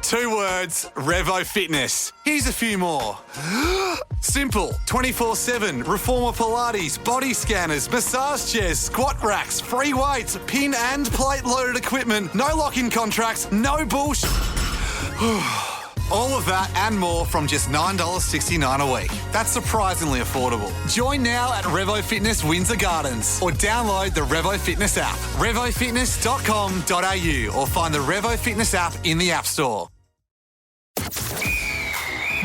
2 words, Revo Fitness. Here's a few more. Simple, 24/7, reformer Pilates, body scanners, massage chairs, squat racks, free weights, pin and plate loaded equipment, no lock-in contracts, no bullshit. All of that and more from just $9.69 a week. That's surprisingly affordable. Join now at Revo Fitness Windsor Gardens or download the Revo Fitness app. RevoFitness.com.au or find the Revo Fitness app in the App Store.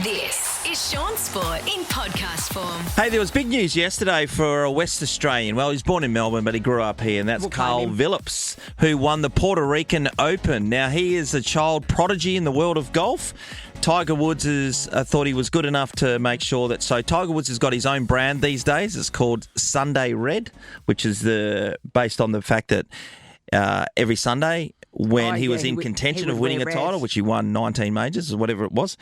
This is Shaun Sport in podcast form. Hey, there was big news yesterday for a West Australian. Well, he's born in Melbourne, but he grew up here, and that's Carl Phillips, who won the Puerto Rican Open. Now, he is a child prodigy in the world of golf. Tiger Woods thought he was good enough to make sure that... So Tiger Woods has got his own brand these days. It's called Sunday Red, which is based on the fact that every Sunday... When he was in contention of winning a title, which he won 19 majors or whatever it was,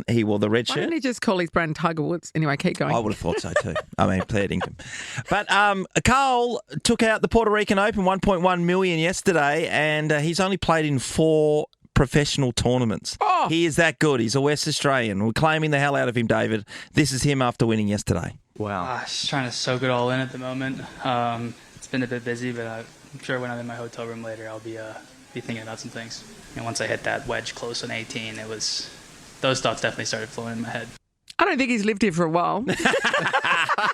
he wore the red shirt. Why didn't he just call his brand Tiger Woods? Anyway, keep going. I would have thought so too. I mean, player income. But Carl took out the Puerto Rican Open, 1.1 million yesterday, and he's only played in 4 professional tournaments. Oh. He is that good. He's a West Australian. We're claiming the hell out of him, David. This is him after winning yesterday. Wow. Just trying to soak it all in at the moment. It's been a bit busy, but I'm sure when I'm in my hotel room later, I'll be thinking about some things. And once I hit that wedge close on 18, those thoughts definitely started flowing in my head. I don't think he's lived here for a while.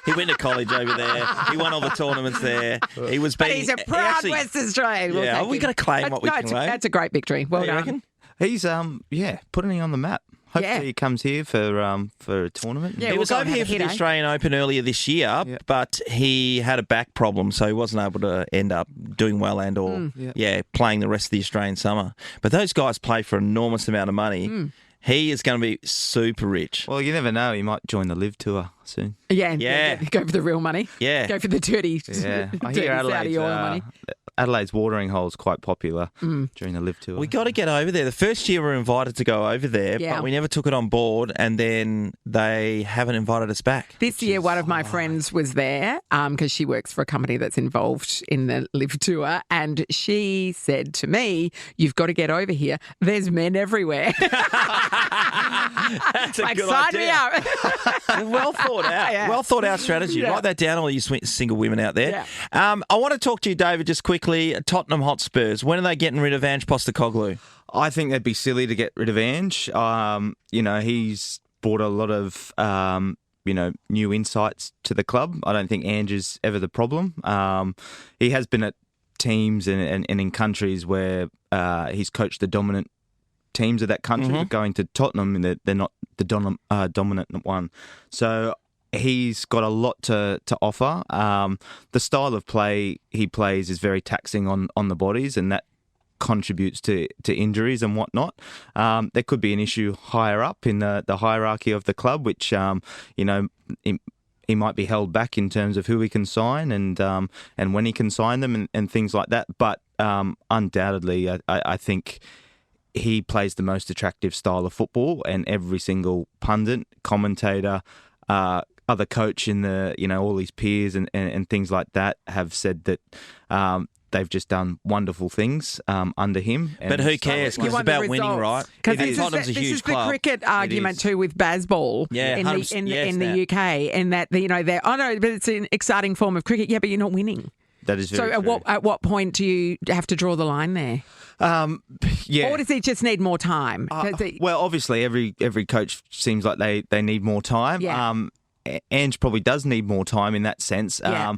He went to college over there. He won all the tournaments there. He was beating... He's a proud West Australian. Yeah, we've got to claim what we can claim. That's a great victory. Well done. Reckon? He's putting it on the map. Hopefully he comes here for a tournament. Yeah, he was over here for the Australian Open earlier this year, but he had a back problem, so he wasn't able to end up doing well and playing the rest of the Australian summer. But those guys play for an enormous amount of money. He is going to be super rich. Well, you never know. He might join the Live Tour soon. Yeah. Go for the real money. Yeah. Go for the dirty, I hear Saudi oil money. Adelaide's watering hole is quite popular during the Live Tour. We got to get over there. The first year we were invited to go over there, but we never took it on board, and then they haven't invited us back. This year, one of my friends was there because she works for a company that's involved in the Live Tour, and she said to me, "You've got to get over here. There's men everywhere." That's a good sign idea. me up. Well thought out. Yeah. Well thought out strategy. Yeah. Write that down, all you single women out there. Yeah. I want to talk to you, David, just quickly. Tottenham Hotspurs. When are they getting rid of Ange Postecoglu? I think they'd be silly to get rid of Ange. He's brought a lot of new insights to the club. I don't think Ange is ever the problem. He has been at teams and in countries where he's coached the dominant teams of that country, but going to Tottenham, they're not the dominant one. So he's got a lot to offer. The style of play he plays is very taxing on the bodies, and that contributes to injuries and whatnot. There could be an issue higher up in the hierarchy of the club, which he might be held back in terms of who he can sign and when he can sign them and things like that. But undoubtedly, I think he plays the most attractive style of football, and every single pundit, commentator, other coach in all his peers and things like that have said that they've just done wonderful things under him. But who cares? Because it's about winning, right? Because Tottenham's a huge this is club. the cricket argument too with Bazball in the UK, and that but it's an exciting form of cricket. Yeah, but you're not winning. That is very true. So at what point do you have to draw the line there? Or does he just need more time? Well, obviously, every coach seems like they need more time. Yeah. Ange probably does need more time in that sense. Yeah.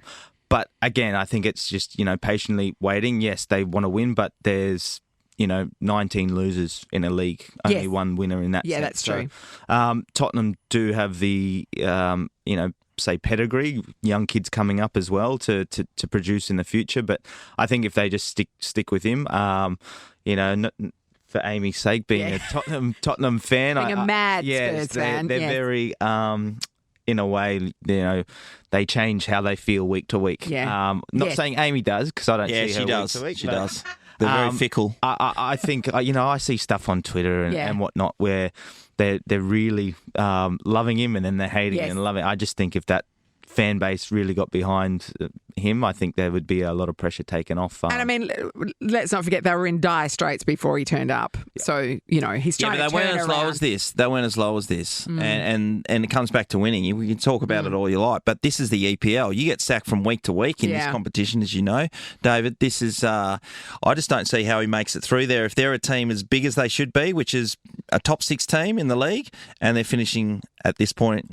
But again, I think it's just, patiently waiting. Yes, they want to win, but there's, 19 losers in a league, only one winner in that sense. Yeah, that's true. So, Tottenham do have the, say pedigree, young kids coming up as well to produce in the future. But I think if they just stick with him, for Amy's sake, being a Tottenham fan, being a mad Spurs fan, they're very. In a way, they change how they feel week to week. Yeah. Not saying Amy does, because I don't see her she does. week to week. She does. They're very fickle. I think, I see stuff on Twitter and whatnot where they're really loving him and then they're hating him and loving him. I just think if that fan base really got behind him, I think there would be a lot of pressure taken off. And I mean, let's not forget they were in dire straits before he turned up. Yeah. So, he's trying to turn they weren't as low as this. They weren't as low as this. And it comes back to winning. We can talk about it all you like, but this is the EPL. You get sacked from week to week in this competition, as you know, David. This is, I just don't see how he makes it through there. If they're a team as big as they should be, which is a top 6 team in the league, and they're finishing at this point.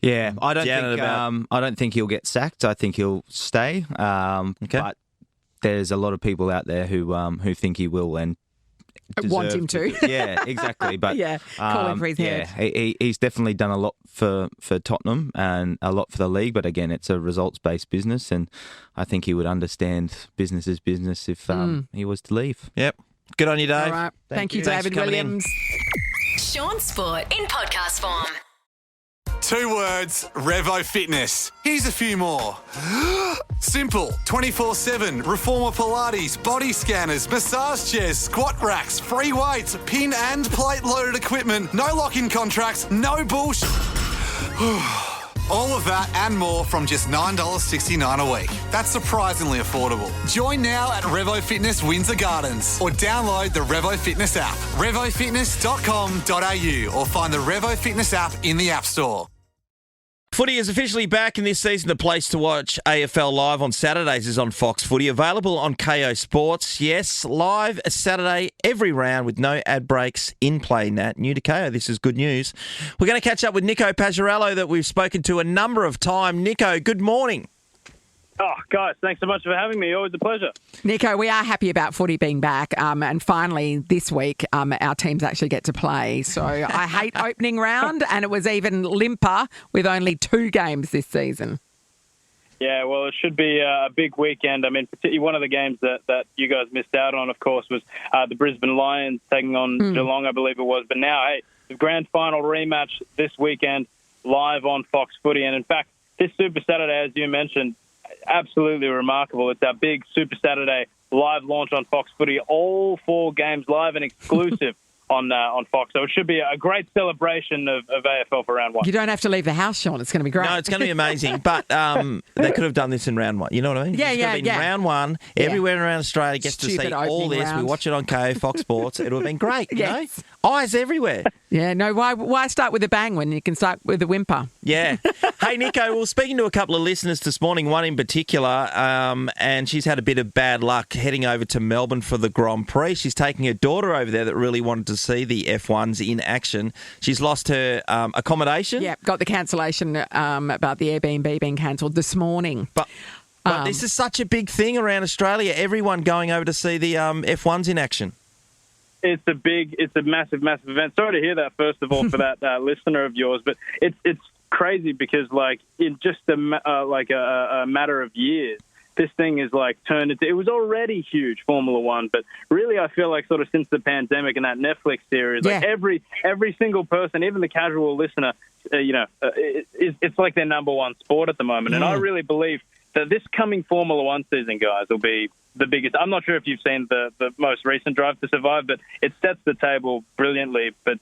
Yeah, I don't think he'll get sacked. I think he'll stay. But there's a lot of people out there who think he will and want him to. Yeah, exactly. But call him for his head. He's definitely done a lot for Tottenham and a lot for the league. But again, it's a results-based business, and I think he would understand business is business if he was to leave. Yep. Good on you, Dave. All right. Thank you, David Williams. Shaun Sport in podcast form. 2 words, Revo Fitness. Here's a few more. Simple, 24/7, reformer Pilates, body scanners, massage chairs, squat racks, free weights, pin and plate loaded equipment, no lock-in contracts, no bullshit. All of that and more from just $9.69 a week. That's surprisingly affordable. Join now at Revo Fitness Windsor Gardens or download the Revo Fitness app. RevoFitness.com.au or find the Revo Fitness app in the App Store. Footy is officially back, and this season the place to watch AFL live on Saturdays is on Fox Footy, available on KO Sports. Yes, live Saturday, every round with no ad breaks in play, Nat. New to KO, this is good news. We're going to catch up with Niko Pajarillo that we've spoken to a number of times. Niko, good morning. Oh, guys, thanks so much for having me. Always a pleasure. Niko, we are happy about footy being back. And finally, this week, our teams actually get to play. So I hate opening round, and it was even limper with only 2 games this season. Yeah, well, it should be a big weekend. I mean, particularly one of the games that you guys missed out on, of course, was the Brisbane Lions taking on Geelong, I believe it was. But now, hey, the grand final rematch this weekend live on Fox Footy. And in fact, this Super Saturday, as you mentioned, absolutely remarkable. It's our big Super Saturday live launch on Fox Footy. All 4 games live and exclusive on Fox. So it should be a great celebration of AFL for round 1. You don't have to leave the house, Shaun. It's going to be great. No, it's going to be amazing. But they could have done this in round 1. You know what I mean? Yeah, in round 1. Everywhere around Australia gets to see all this. Round. We watch it on KO Fox Sports. It would have been great. Yes. You know? Eyes everywhere. Yeah, no, why start with a bang when you can start with a whimper? Yeah. Hey, Niko, well, speaking to a couple of listeners this morning, one in particular, and she's had a bit of bad luck heading over to Melbourne for the Grand Prix. She's taking her daughter over there that really wanted to see the F1s in action. She's lost her accommodation. Yeah, got the cancellation about the Airbnb being cancelled this morning. But this is such a big thing around Australia, everyone going over to see the F1s in action. It's a massive, massive event. Sorry to hear that, first of all, for that listener of yours, but it's crazy because, like, in just a matter of years, this thing is turned into. It was already huge, Formula One, but really, I feel like sort of since the pandemic and that Netflix series, like every single person, even the casual listener, it's like their number one sport at the moment, and I really believe that this coming Formula One season, guys, will be the biggest. I'm not sure if you've seen the most recent Drive to Survive, but it sets the table brilliantly. But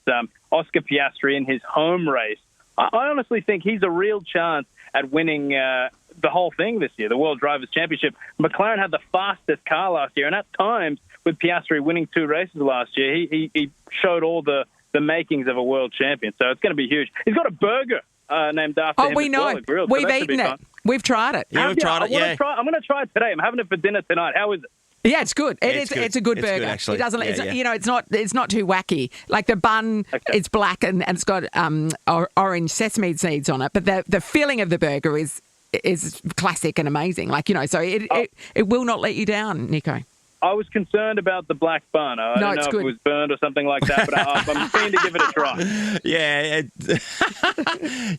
Oscar Piastri in his home race, I honestly think he's a real chance at winning the whole thing this year, the World Drivers' Championship. McLaren had the fastest car last year, and at times, with Piastri winning 2 races last year, he showed all the makings of a world champion. So it's going to be huge. He's got a burger named after him. Oh, we know. Grilled, we've eaten it. We've tried it. Yeah, we've tried it, I'm going to try it today. I'm having it for dinner tonight. How is it? Yeah, it's good. It's a good burger. Good, actually. It doesn't. It's not too wacky. Like the bun, it's black and it's got orange sesame seeds on it. But the filling of the burger is classic and amazing. So it will not let you down, Niko. I was concerned about the black bun. I don't know if it was burned or something like that, but I'm keen to give it a try. Yeah.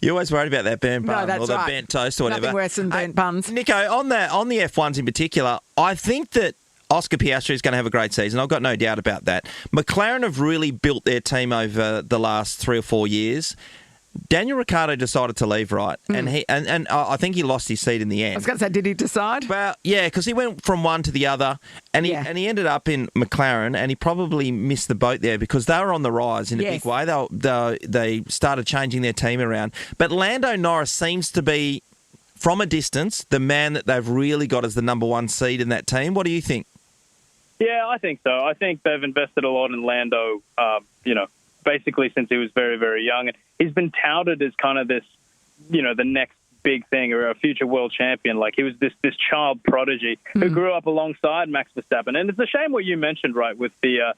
You're always worried about that burnt bun or the burnt toast or whatever. Nothing worse than burnt buns. Niko, on the F1s in particular, I think that Oscar Piastri is going to have a great season. I've got no doubt about that. McLaren have really built their team over the last 3 or 4 years. Daniel Ricciardo decided to leave, right? And I think he lost his seat in the end. I was going to say, did he decide? Well, yeah, because he went from one to the other, and he ended up in McLaren, and he probably missed the boat there because they were on the rise in a big way. They started changing their team around. But Lando Norris seems to be from a distance, the man that they've really got as the number one seed in that team. What do you think? Yeah, I think so. I think they've invested a lot in Lando, basically since he was very, very young. And he's been touted as kind of this, the next big thing or a future world champion. Like he was this child prodigy who grew up alongside Max Verstappen. And it's a shame what you mentioned, right, with the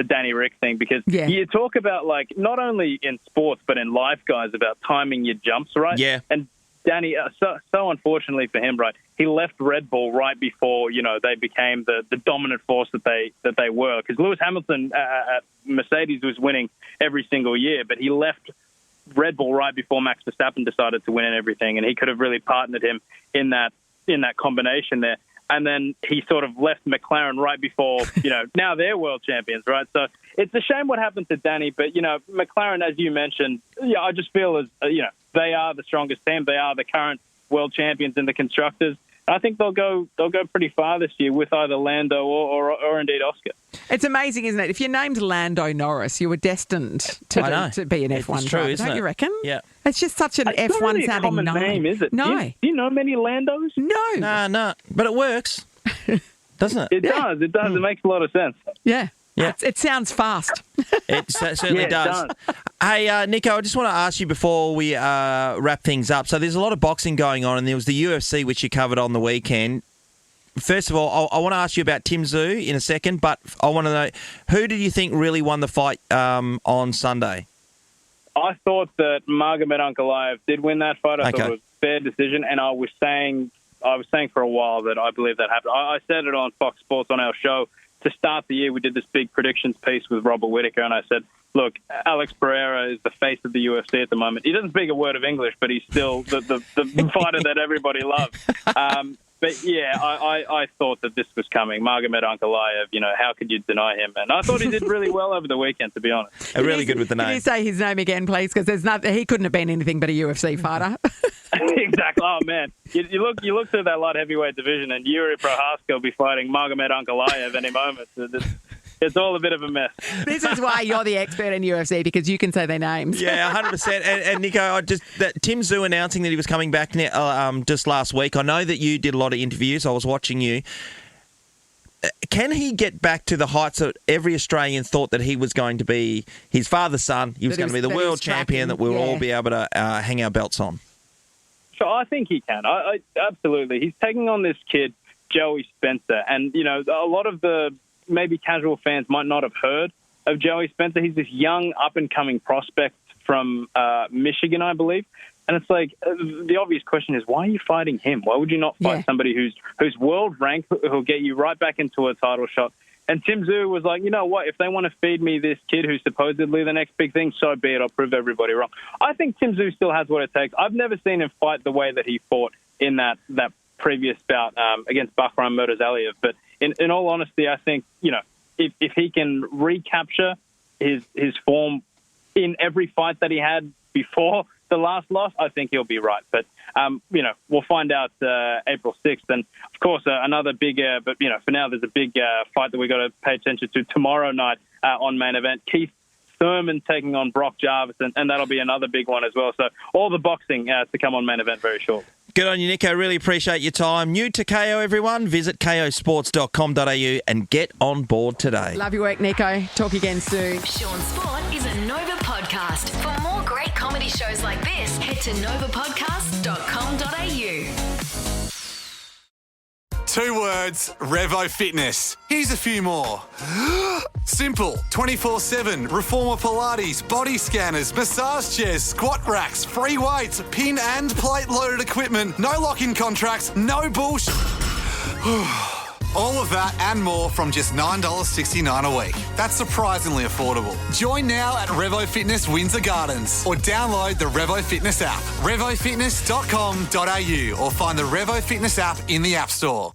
Danny Rick thing, because you talk about, like, not only in sports but in life, guys, about timing your jumps, right? Yeah. And Danny, so unfortunately for him, right, he left Red Bull right before, they became the dominant force that they were. Because Lewis Hamilton at Mercedes was winning every single year, but he left Red Bull right before Max Verstappen decided to win and everything, and he could have really partnered him in that combination there. And then he sort of left McLaren right before, now they're world champions, right? So it's a shame what happened to Danny, but, McLaren, as you mentioned, I just feel as, they are the strongest team. They are the current world champions in the constructors. I think they'll go pretty far this year with either Lando or indeed Oscar. It's amazing, isn't it? If you're named Lando Norris, you were destined to be an F1 driver, don't you reckon? Yeah. It's just such an F1 sounding name, is it? No. Do you know many Landos? No. No. But it works, doesn't it? It does. It does. It makes a lot of sense. Yeah. Yeah. It sounds fast. It certainly does. It does. Hey, Niko, I just want to ask you before we wrap things up. So there's a lot of boxing going on, and there was the UFC, which you covered on the weekend. First of all, I want to ask you about Tim Tszyu in a second, but I want to know, who did you think really won the fight on Sunday? I thought that Magomed Ankalaev did win that fight. I thought it was a fair decision, and I was saying for a while that I believe that happened. I said it on Fox Sports on our show. To start the year, we did this big predictions piece with Robert Whittaker, and I said, look, Alex Pereira is the face of the UFC at the moment. He doesn't speak a word of English, but he's still the fighter that everybody loves. But, yeah, I thought that this was coming. Magomed Ankalaev, how could you deny him? And I thought he did really well over the weekend, to be honest. Really good with the name. Can you say his name again, please? Because he couldn't have been anything but a UFC fighter. Exactly. Oh, man. You look through that light heavyweight division, and Yuri Prohaska will be fighting Magomed Ankalaev any moment. It's all a bit of a mess. This is why you're the expert in UFC, because you can say their names. Yeah, 100%. And Niko, Tim Tszyu announcing that he was coming back just last week. I know that you did a lot of interviews. I was watching you. Can he get back to the heights that every Australian thought that he was going to be his father's son? He was going to be the world champion that we'll all be able to hang our belts on. So I think he can. I absolutely. He's taking on this kid, Joey Spencer. And, a lot of the maybe casual fans might not have heard of Joey Spencer. He's this young, up-and-coming prospect from Michigan, I believe. And it's like, the obvious question is, why are you fighting him? Why would you not fight somebody who's world ranked, who'll get you right back into a title shot? And Tim Tszyu was like, you know what, if they want to feed me this kid who's supposedly the next big thing, so be it. I'll prove everybody wrong. I think Tim Tszyu still has what it takes. I've never seen him fight the way that he fought in that previous bout against Bahram Murtazaliev. But in all honesty, I think, if he can recapture his form in every fight that he had before the last loss, I think he'll be right. But, we'll find out April 6th. And, of course, another big, but, for now there's a big fight that we've got to pay attention to tomorrow night on Main Event. Keith Thurman taking on Brock Jarvis, and that'll be another big one as well. So all the boxing to come on Main Event very short. Good on you, Niko. Really appreciate your time. New to KO, everyone. Visit kosports.com.au and get on board today. Love your work, Niko. Talk again soon. Shaun Sport is a Nova podcast. For more great comedy shows like this, head to novapodcast.com.au. 2 words, Revo Fitness. Here's a few more. Simple, 24/7, Reformer Pilates, body scanners, massage chairs, squat racks, free weights, pin and plate loaded equipment, no lock-in contracts, no bullshit. All of that and more from just $9.69 a week. That's surprisingly affordable. Join now at Revo Fitness Windsor Gardens or download the Revo Fitness app, revofitness.com.au, or find the Revo Fitness app in the App Store.